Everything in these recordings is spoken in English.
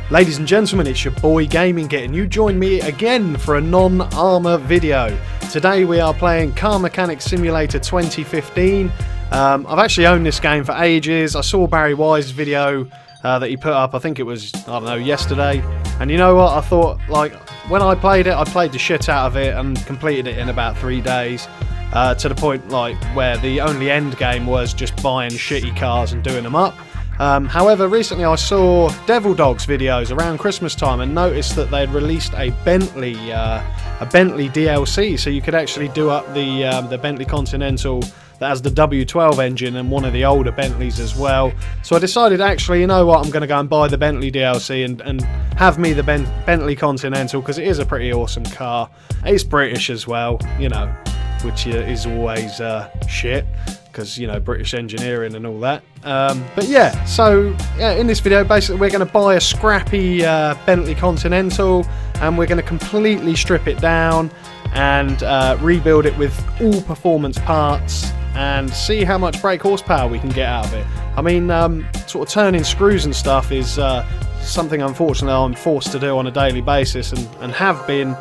Ladies and gentlemen, it's your boy GaminGit, and you join me again for a non-armour video. Today we are playing Car Mechanic Simulator 2015. I've actually owned this game for ages. I saw Barry Wise's video that he put up, I think it was, I don't know, yesterday. And you know what, I thought, like, when I played it, I played the shit out of it and completed it in about 3 days. To the point, like, where the only end game was just buying shitty cars and doing them up. However, recently I saw Devil Dogs videos around Christmas time and noticed that they'd released a Bentley DLC, so you could actually do up the Bentley Continental that has the W12 engine and one of the older Bentleys as well. So I decided, actually, you know what, I'm going to go and buy the Bentley DLC and have me the Bentley Continental, because it is a pretty awesome car. It's British as well, you know, which is always shit, because, you know, British engineering and all that. But yeah, so yeah, in this video basically we're going to buy a scrappy Bentley Continental, and we're going to completely strip it down and rebuild it with all performance parts and see how much brake horsepower we can get out of it. I mean, sort of turning screws and stuff is something, unfortunately, I'm forced to do on a daily basis, and have been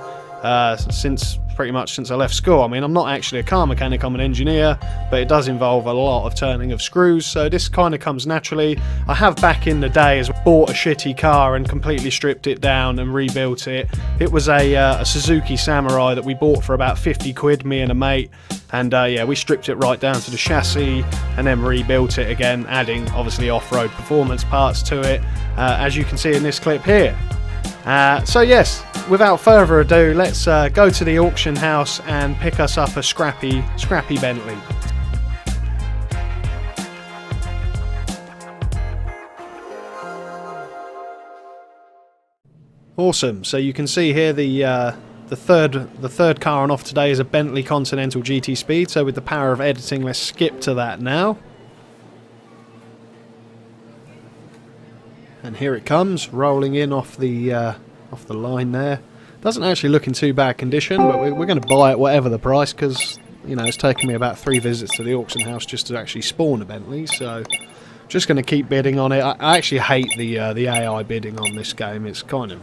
pretty much since I left school. I mean, I'm not actually a car mechanic, I'm an engineer, but it does involve a lot of turning of screws, so this kind of comes naturally. I have back in the day bought a shitty car and completely stripped it down and rebuilt it. It was a Suzuki Samurai that we bought for about 50 quid, me and a mate, and yeah, we stripped it right down to the chassis and then rebuilt it again, adding obviously off-road performance parts to it, as you can see in this clip here. So yes, without further ado, let's go to the auction house and pick us up a scrappy Bentley. Awesome. So you can see here the third car on offer today is a Bentley Continental GT Speed. So with the power of editing, let's skip to that now. And here it comes, rolling in off the line there. Doesn't actually look in too bad condition, but we're going to buy it whatever the price, because, you know, it's taken me about 3 visits to the auction house just to actually spawn a Bentley. So just going to keep bidding on it. I actually hate the AI bidding on this game. It's kind of,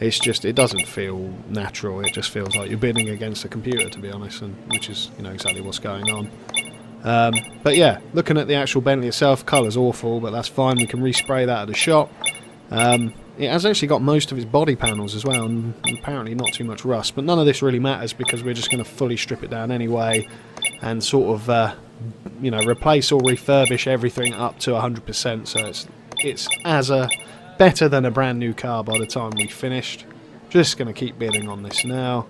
it doesn't feel natural. It just feels like you're bidding against a computer, to be honest, and which is, you know, exactly what's going on. But yeah, looking at the actual Bentley itself, colour's awful, but that's fine. We can respray that at the shop. It has actually got most of its body panels as well, and apparently not too much rust, but none of this really matters because we're just going to fully strip it down anyway and sort of, you know, replace or refurbish everything up to 100%, so it's better than a brand new car by the time we finished. Just going to keep bidding on this now.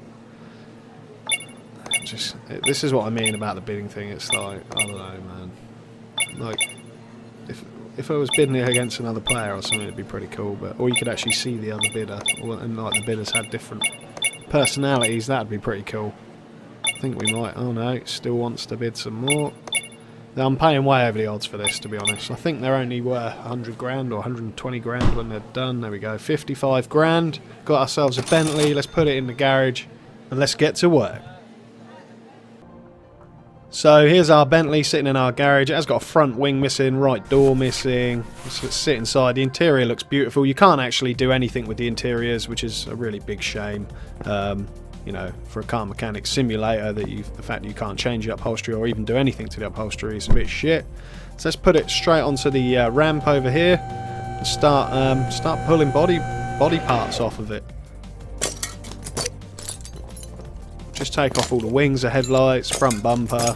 This is what I mean about the bidding thing. It's like, I don't know, man. Like, if I was bidding against another player or something, it'd be pretty cool. Or you could actually see the other bidder, and like the bidders had different personalities. That'd be pretty cool. I think we might. Oh no, it still wants to bid some more. Now, I'm paying way over the odds for this, to be honest. I think they're only worth 100 grand or 120 grand when they're done. There we go, 55 grand. Got ourselves a Bentley. Let's put it in the garage and let's get to work. So here's our Bentley sitting in our garage. It has got a front wing missing, right door missing. Let's sit inside. The interior looks beautiful. You can't actually do anything with the interiors, which is a really big shame. You know, for a car mechanic simulator, the fact that you can't change the upholstery or even do anything to the upholstery is a bit shit. So let's put it straight onto the ramp over here and start pulling body parts off of it. Just take off all the wings, the headlights, front bumper.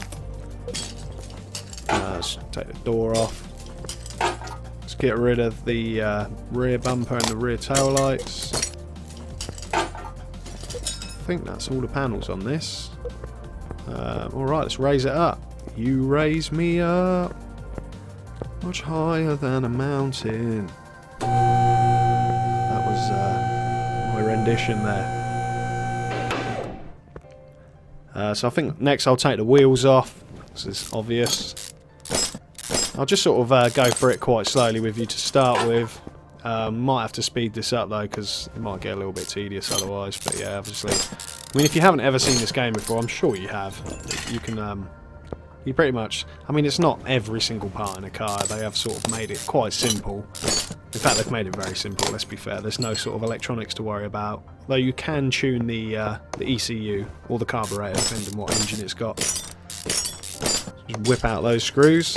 Let's take the door off. Let's get rid of the rear bumper and the rear tail lights. I think that's all the panels on this. Alright, let's raise it up. You raise me up much higher than a mountain. That was my rendition there. So I think next I'll take the wheels off. This is obvious. I'll just sort of go for it quite slowly with you to start with. Might have to speed this up though, because it might get a little bit tedious otherwise. But yeah, obviously, I mean, if you haven't ever seen this game before, I'm sure you have. You can You pretty much, I mean, it's not every single part in a car. They have sort of made it quite simple. In fact, they've made it very simple, let's be fair. There's no sort of electronics to worry about. Though you can tune the ECU or the carburetor, depending on what engine it's got. Just whip out those screws.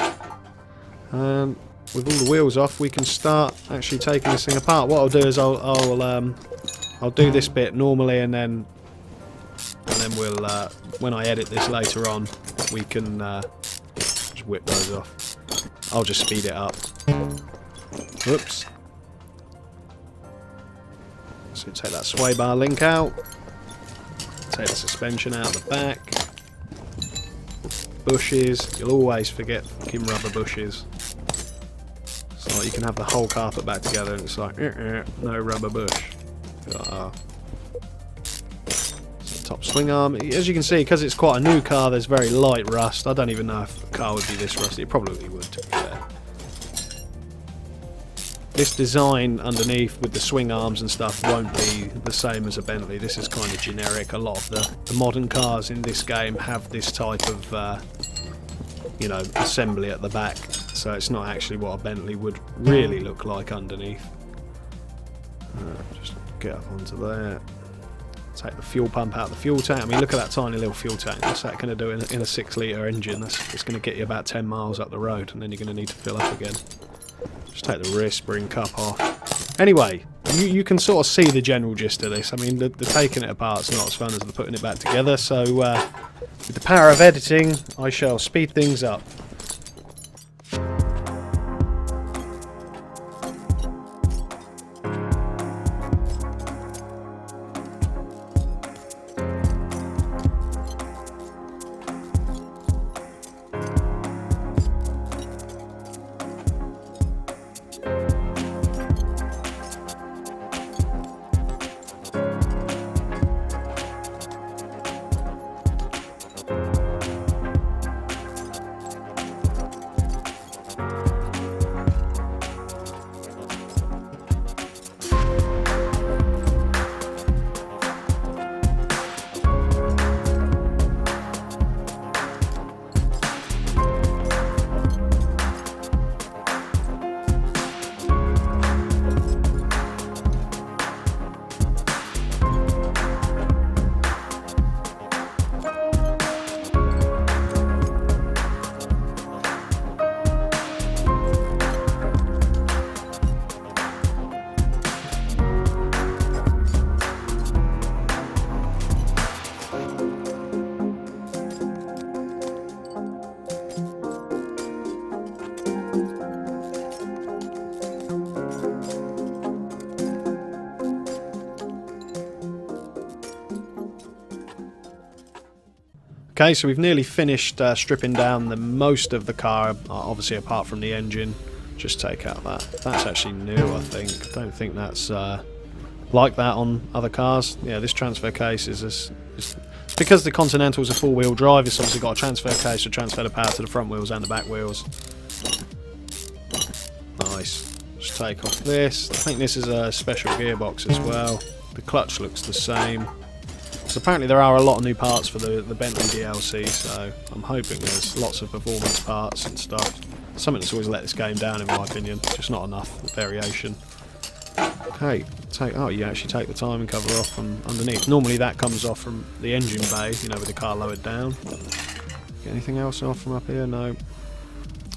With all the wheels off, we can start actually taking this thing apart. What I'll do is I'll do this bit normally, and then we'll when I edit this later on, we can just whip those off. I'll just speed it up. Whoops. So take that sway bar link out. Take the suspension out the back. Bushes. You'll always forget fucking rubber bushes. So you can have the whole carpet back together and it's like, no rubber bush. Top swing arm. As you can see, because it's quite a new car, there's very light rust. I don't even know if the car would be this rusty. It probably would, to be fair. This design underneath with the swing arms and stuff won't be the same as a Bentley. This is kind of generic. A lot of the modern cars in this game have this type of, you know, assembly at the back. So it's not actually what a Bentley would really look like underneath. Just get up onto there. Take the fuel pump out of the fuel tank. I mean, look at that tiny little fuel tank. What's that going to do in a 6-litre engine? It's going to get you about 10 miles up the road, and then you're going to need to fill up again. Just take the rear spring cup off. Anyway, you can sort of see the general gist of this. I mean, the taking it apart's not as fun as the putting it back together, so with the power of editing, I shall speed things up. Okay, so we've nearly finished stripping down the most of the car, obviously apart from the engine. Just take out that. That's actually new, I think. I don't think that's like that on other cars. Yeah, this transfer case is because the Continental's a four-wheel drive, it's obviously got a transfer case to transfer the power to the front wheels and the back wheels. Nice. Just take off this. I think this is a special gearbox as well. The clutch looks the same. So apparently there are a lot of new parts for the Bentley DLC, so I'm hoping there's lots of performance parts and stuff. Something that's always let this game down, in my opinion. Just not enough variation. Okay, you actually take the timing cover off from underneath. Normally that comes off from the engine bay, you know, with the car lowered down. Get anything else off from up here? No.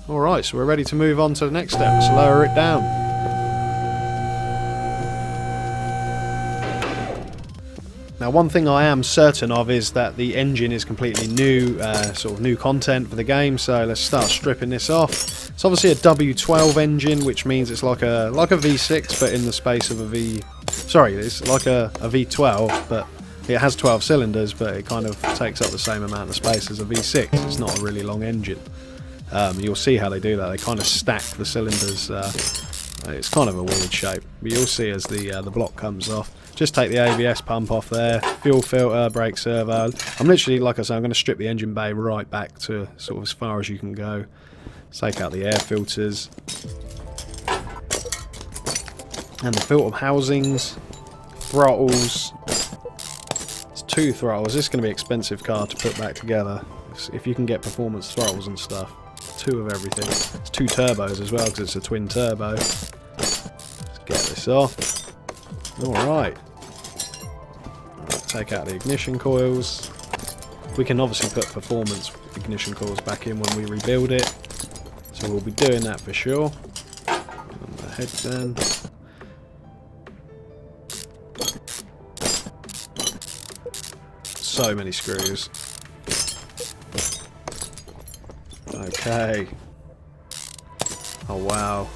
Alright, so we're ready to move on to the next step. Let's lower it down. Now, one thing I am certain of is that the engine is completely new, sort of new content for the game, so let's start stripping this off. It's obviously a W12 engine, which means it's like a V6, but in the space of a V... Sorry, it's like a V12, but it has 12 cylinders, but it kind of takes up the same amount of space as a V6. It's not a really long engine. You'll see how they do that. They kind of stack the cylinders. It's kind of a weird shape, but you'll see as the block comes off. Just take the ABS pump off there, fuel filter, brake servo. I'm literally, like I say, I'm going to strip the engine bay right back to sort of as far as you can go. Take out the air filters. And the filter housings, throttles. It's 2 throttles. This is going to be an expensive car to put back together. if you can get performance throttles and stuff. 2 of everything. It's 2 turbos as well because it's a twin turbo. Let's get this off. Alright. Take out the ignition coils. We can obviously put performance ignition coils back in when we rebuild it. So we'll be doing that for sure. And the head then. So many screws. Okay. Oh wow.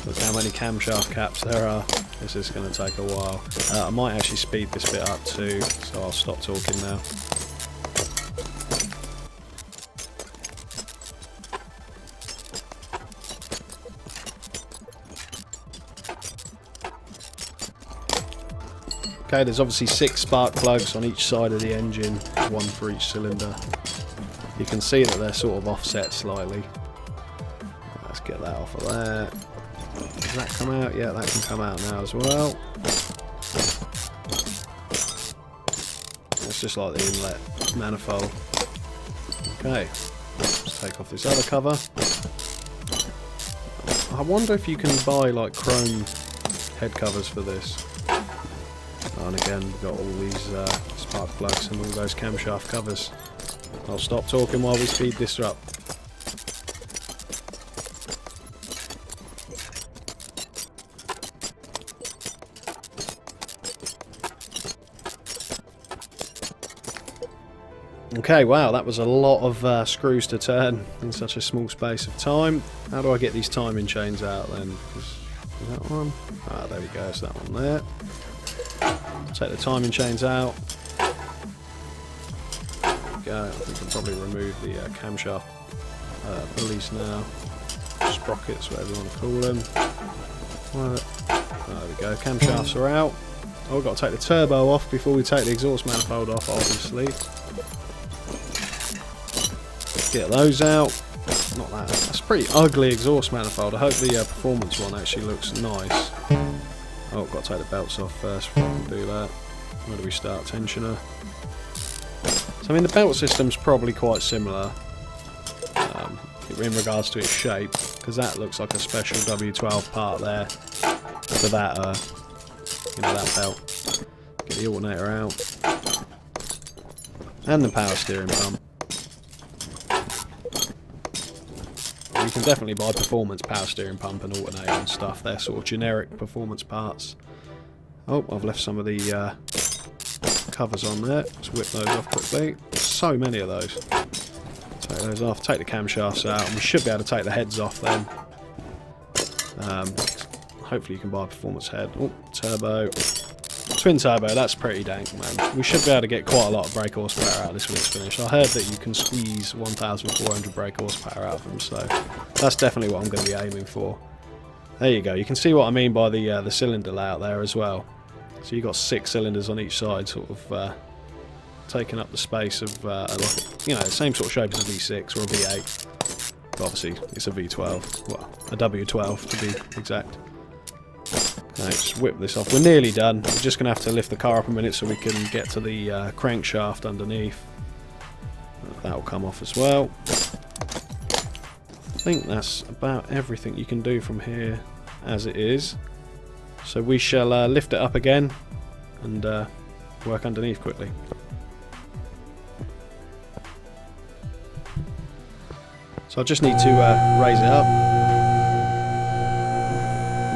Look how many camshaft caps there are. This is going to take a while. I might actually speed this bit up too, so I'll stop talking now. Okay, there's obviously 6 spark plugs on each side of the engine, 1 for each cylinder. You can see that they're sort of offset slightly. Let's get that off of there. Does that come out? Yeah, that can come out now as well. It's just like the inlet manifold. Okay, let's take off this other cover. I wonder if you can buy like chrome head covers for this. And again, we've got all these spark plugs and all those camshaft covers. I'll stop talking while we speed this up. Okay, wow, that was a lot of screws to turn in such a small space of time. How do I get these timing chains out then? Is that one? Ah, there we go, it's that one there. Take the timing chains out. Go. We can probably remove the camshaft pulleys now. Sprockets, whatever you want to call them. There we go, camshafts are out. Oh, we've got to take the turbo off before we take the exhaust manifold off, obviously. Get those out. Not that. That's a pretty ugly exhaust manifold. I hope the performance one actually looks nice. Oh, got to take the belts off first before I can do that. Where do we start? Tensioner. So I mean the belt system's probably quite similar in regards to its shape, because that looks like a special W12 part there for that, you know, that belt. Get the alternator out. And the power steering pump. You can definitely buy performance power steering pump and alternator and stuff. They're sort of generic performance parts. Oh, I've left some of the covers on there. Let's whip those off quickly. So many of those. Take those off. Take the camshafts out. And we should be able to take the heads off then. Hopefully you can buy a performance head. Oh, turbo. Twin turbo, that's pretty dank, man. We should be able to get quite a lot of brake horsepower out of this when it's finished. I heard that you can squeeze 1,400 brake horsepower out of them, so that's definitely what I'm going to be aiming for. There you go. You can see what I mean by the cylinder layout there as well. So you've got 6 cylinders on each side, sort of taking up the space of, like, you know, the same sort of shape as a V6 or a V8. But obviously, it's a V12. Well, a W12 to be exact. Okay, just whip this off. We're nearly done. We're just going to have to lift the car up a minute so we can get to the crankshaft underneath. That will come off as well. I think that's about everything you can do from here as it is. So we shall lift it up again and work underneath quickly. So I just need to raise it up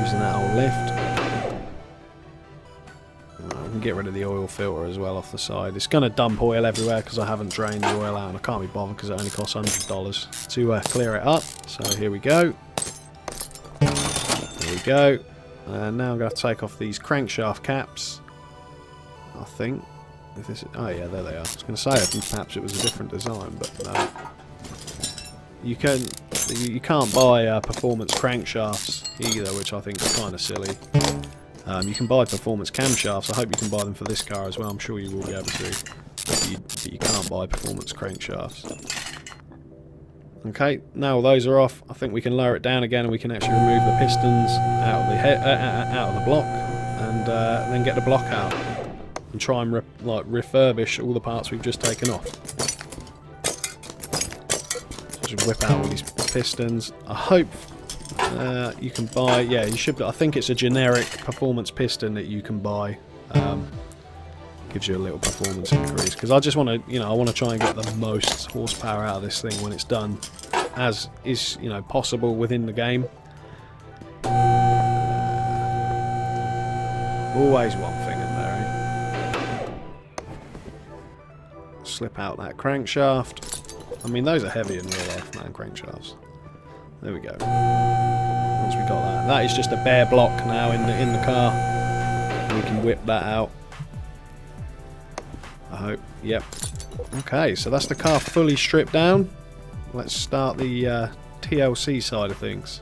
using that old lift. I can get rid of the oil filter as well off the side. It's going to dump oil everywhere because I haven't drained the oil out and I can't be bothered because it only costs $100 to clear it up. So here we go. There we go. And now I'm going to take off these crankshaft caps. I think. If this is, oh yeah, there they are. I was going to say I think perhaps it was a different design, but no. You can't buy performance crankshafts either, which I think is kind of silly. You can buy performance camshafts. I hope you can buy them for this car as well. I'm sure you will be able to. But you can't buy performance crankshafts. Okay, now all those are off. I think we can lower it down again, and we can actually remove the pistons out of the out of the block, and then get the block out and try and refurbish all the parts we've just taken off. just whip out all these pistons. I hope you can buy, yeah, you should, I think it's a generic performance piston that you can buy. Gives you a little performance increase, because I just want to, you know, I want to try and get the most horsepower out of this thing when it's done, as is, you know, possible within the game. Always one thing in there, eh? Slip out that crankshaft. I mean, those are heavy in real life, man, crankshafts. There we go. Once we got that, that is just a bare block now in the car. We can whip that out. I hope. Yep. Okay, so that's the car fully stripped down. Let's start the TLC side of things.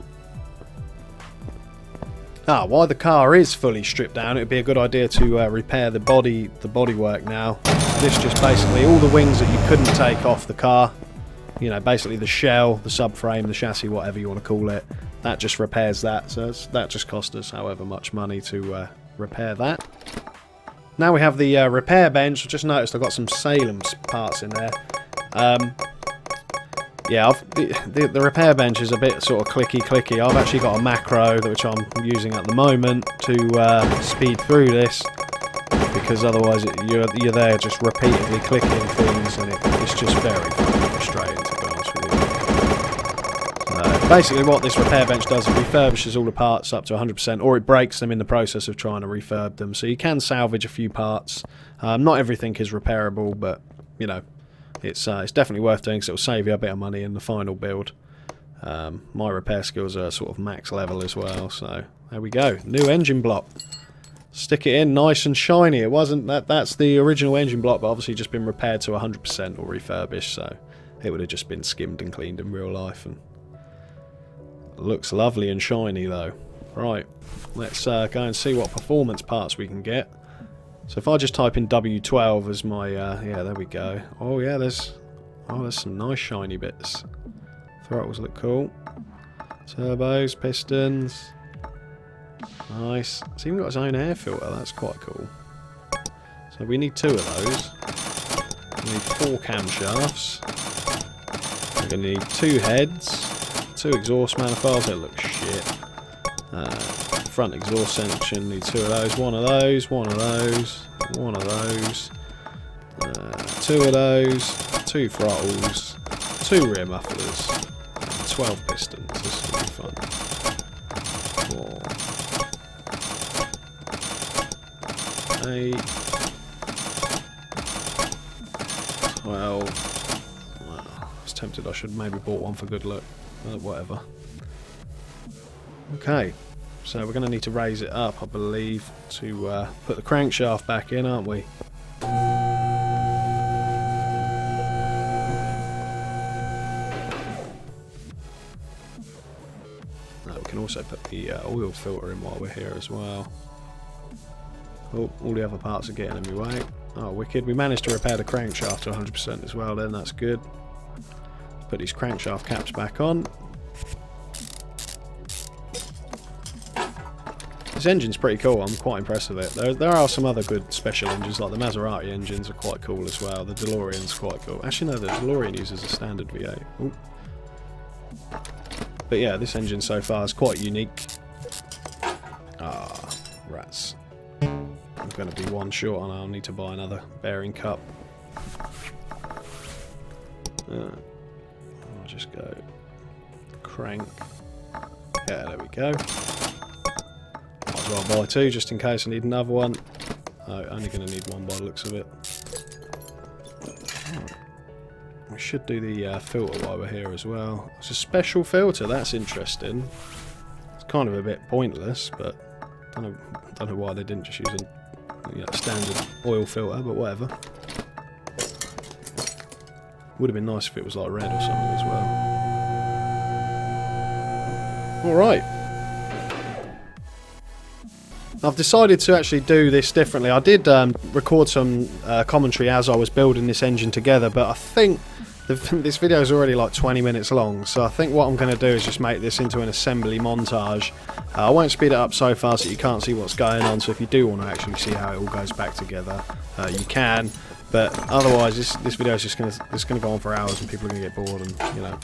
While the car is fully stripped down, it would be a good idea to repair the bodywork now. This just basically all the wings that you couldn't take off the car. You know, basically the shell, the subframe, the chassis, whatever you want to call it. That just repairs that. So that just cost us however much money to repair that. Now we have the repair bench. I just noticed I've got some Salem parts in there. Yeah, the repair bench is a bit sort of clicky. I've actually got a macro which I'm using at the moment to speed through this, because otherwise you're there just repeatedly clicking things, and it's just very frustrating, to be honest with you. Basically what this repair bench does, it refurbishes all the parts up to 100%, or it breaks them in the process of trying to refurb them. So you can salvage a few parts. Not everything is repairable, but you know, it's definitely worth doing, because it will save you a bit of money in the final build. My repair skills are sort of max level as well, so there we go. New engine block. Stick it in nice and shiny. It wasn't that's the original engine block, but obviously just been repaired to 100% or refurbished, so it would have just been skimmed and cleaned in real life. And looks lovely and shiny though. Right, let's go and see what performance parts we can get. So if I just type in W12 as my, yeah, there we go. Oh yeah, there's some nice shiny bits. Throttles look cool. Turbos, pistons. Nice. It's even got its own air filter, that's quite cool. So we need 2 of those. We need 4 camshafts. We're going to need 2 heads, 2 exhaust manifolds, that look shit. Front exhaust section, need 2 of those, 1 of those, 1 of those, 1 of those, 2 of those, 2 throttles, 2 rear mufflers, 12 pistons. This will be fun. 4, 8, 12. Well, I was tempted I should maybe bought one for good luck, but whatever. Okay. So we're going to need to raise it up, I believe, to put the crankshaft back in, aren't we? We can also put the oil filter in while we're here as well. Oh, all the other parts are getting in my way. Oh, wicked. We managed to repair the crankshaft to 100% as well then, that's good. Put these crankshaft caps back on. This engine's pretty cool, I'm quite impressed with it. There are some other good special engines, like the Maserati engines are quite cool as well. The DeLorean's quite cool. Actually no, the DeLorean uses a standard V8. Ooh. But yeah, this engine so far is quite unique. Ah, rats. I'm going to be one short and I'll need to buy another bearing cup. I'll just go crank. Yeah, there we go. Might as well buy 2 just in case I need another one. Oh, only going to need 1 by the looks of it. We should do the filter while we're here as well. It's a special filter, that's interesting. It's kind of a bit pointless, but don't know why they didn't just use a standard oil filter, but whatever. Would have been nice if it was like red or something as well. Alright. I've decided to actually do this differently. I did record some commentary as I was building this engine together, but I think this video is already like 20 minutes long, so I think what I'm going to do is just make this into an assembly montage. I won't speed it up so fast that you can't see what's going on, so if you do want to actually see how it all goes back together, you can. But otherwise, this video is just going to go on for hours, and people are going to get bored, and you know,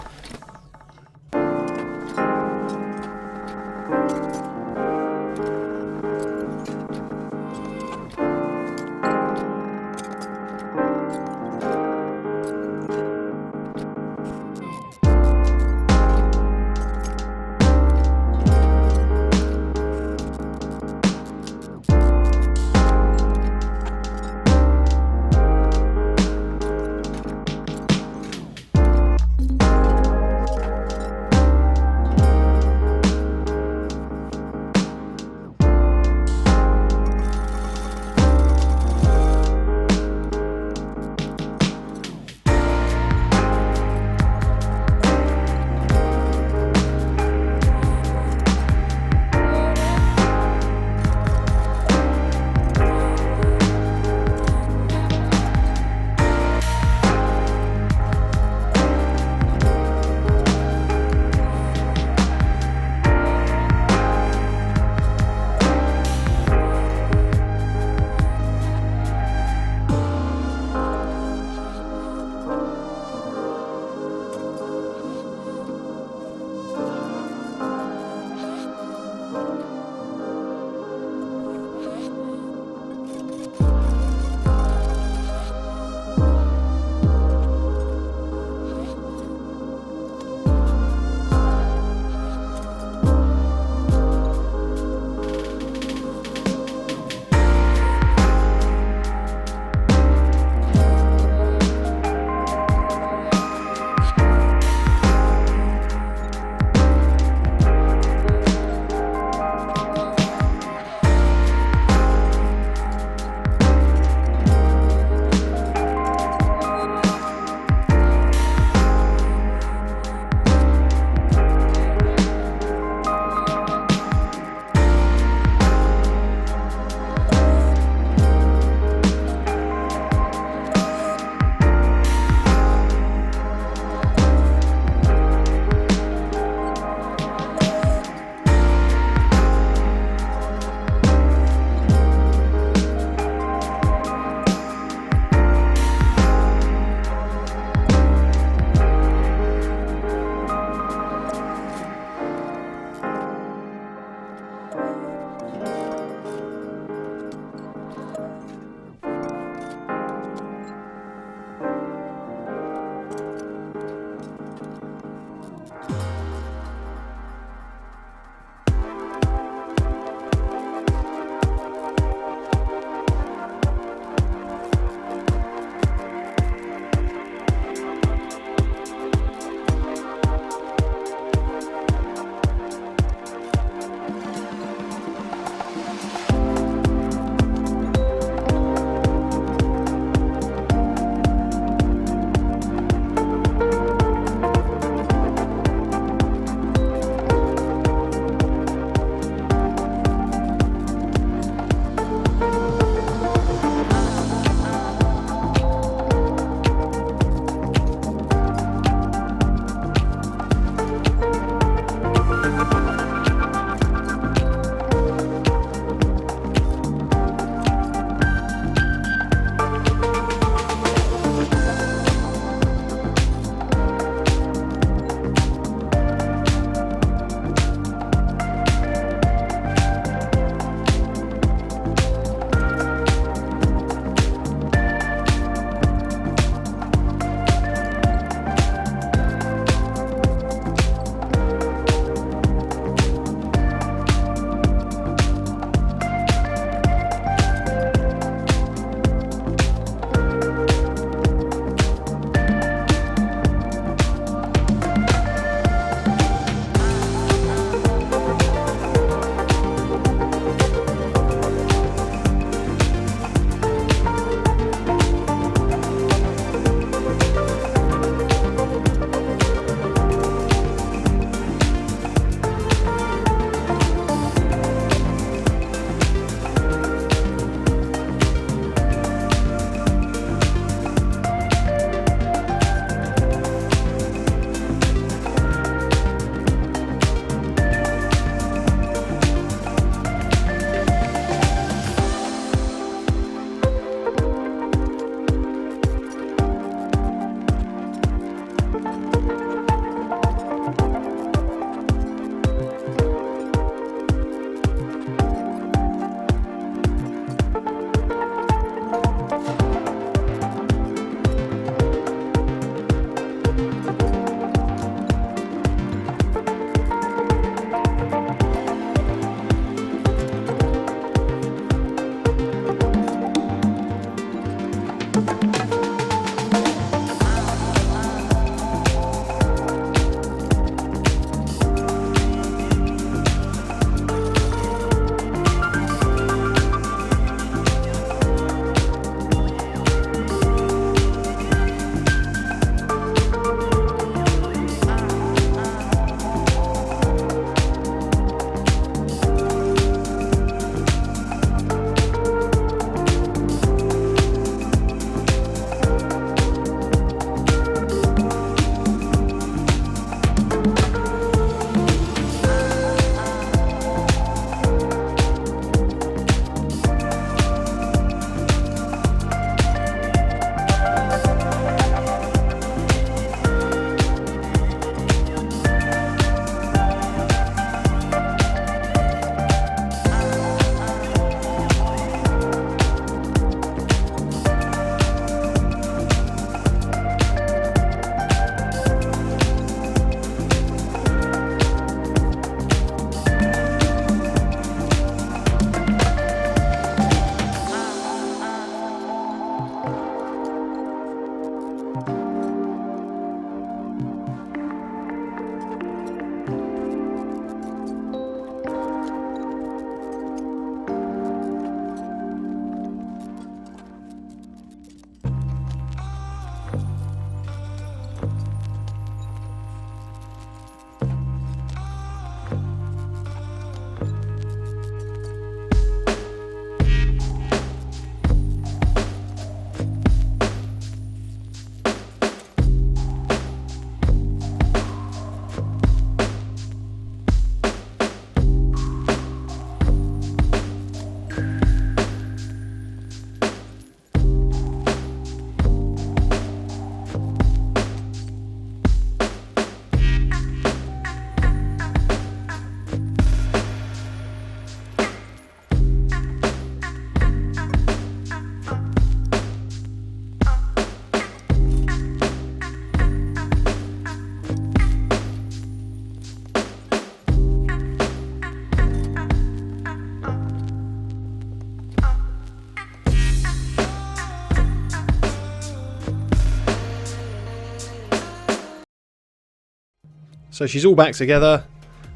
So she's all back together.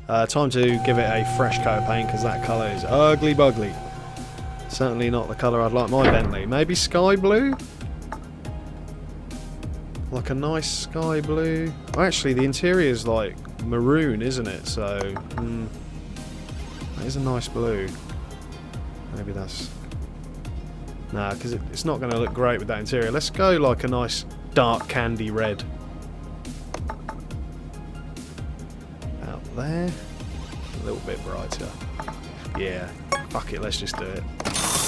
Time to give it a fresh coat of paint because that colour is ugly bugly. Certainly not the colour I'd like my Bentley. Maybe sky blue? Like a nice sky blue. Oh, actually, the interior is like maroon, isn't it? So, that is a nice blue. Maybe that's... Nah, because it's not going to look great with that interior. Let's go like a nice dark candy red. Out there. A little bit brighter. Yeah, fuck it, let's just do it.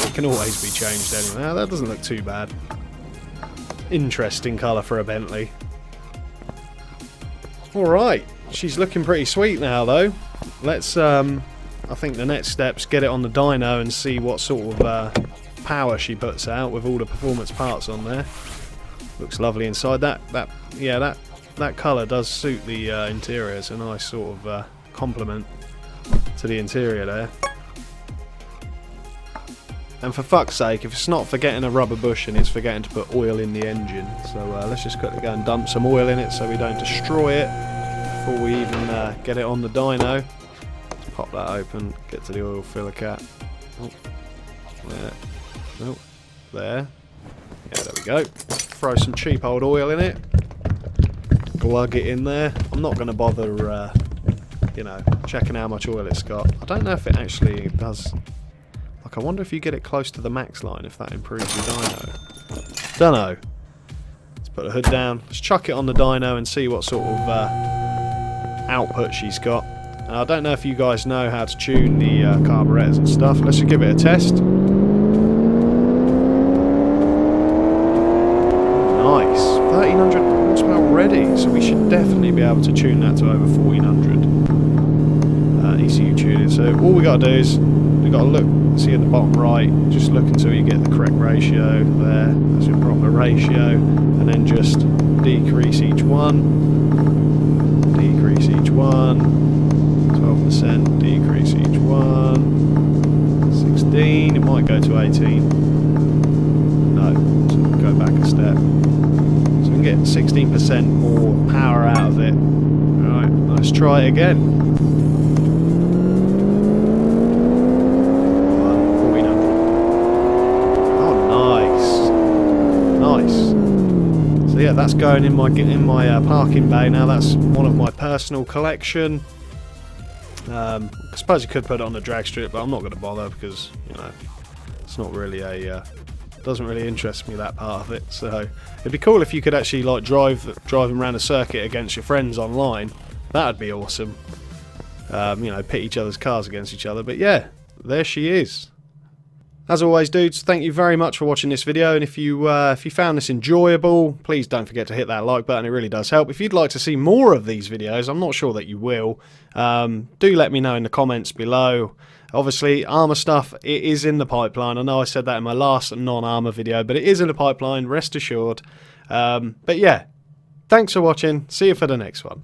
It can always be changed anyway. Now, that doesn't look too bad. Interesting colour for a Bentley. Alright, she's looking pretty sweet now though. Let's, I think the next step's get it on the dyno and see what sort of power she puts out with all the performance parts on there. Looks lovely inside. That colour does suit the interior. It's a nice sort of complement to the interior there. And for fuck's sake, if it's not for getting a rubber bush and it's forgetting to put oil in the engine. So let's just quickly go and dump some oil in it so we don't destroy it before we even get it on the dyno. Let's pop that open, get to the oil filler cap. Oh, there. Oh, there. Yeah, there we go. Throw some cheap old oil in it. Glug it in there. I'm not going to bother, you know, checking how much oil it's got. I don't know if it actually does... Like, I wonder if you get it close to the max line, if that improves your dyno. Dunno. Let's put the hood down. Let's chuck it on the dyno and see what sort of output she's got. I don't know if you guys know how to tune the carburetors and stuff. Let's just give it a test. Nice. 1300 horsepower already, so we should definitely be able to tune that to over 1400. ECU tuning. So all we got to do is we've got to look, see at the bottom right, just look until you get the correct ratio there. That's your proper ratio, and then just decrease each one, decrease each one, 12%, decrease each one, 16, it might go to 18. No, so go back a step. So we can get 16% more power out of it. Alright, let's try it again. So yeah, that's going in my parking bay now. That's one of my personal collection. I suppose you could put it on the drag strip, but I'm not going to bother because, you know, it's not really a doesn't really interest me, that part of it. So it'd be cool if you could actually like drive them around a circuit against your friends online. That'd be awesome. You know, pit each other's cars against each other. But yeah, there she is. As always, dudes, thank you very much for watching this video, and if you found this enjoyable, please don't forget to hit that like button. It really does help. If you'd like to see more of these videos, I'm not sure that you will, do let me know in the comments below. Obviously, armour stuff, it is in the pipeline. I know I said that in my last non-armour video, but it is in the pipeline, rest assured. But yeah, thanks for watching. See you for the next one.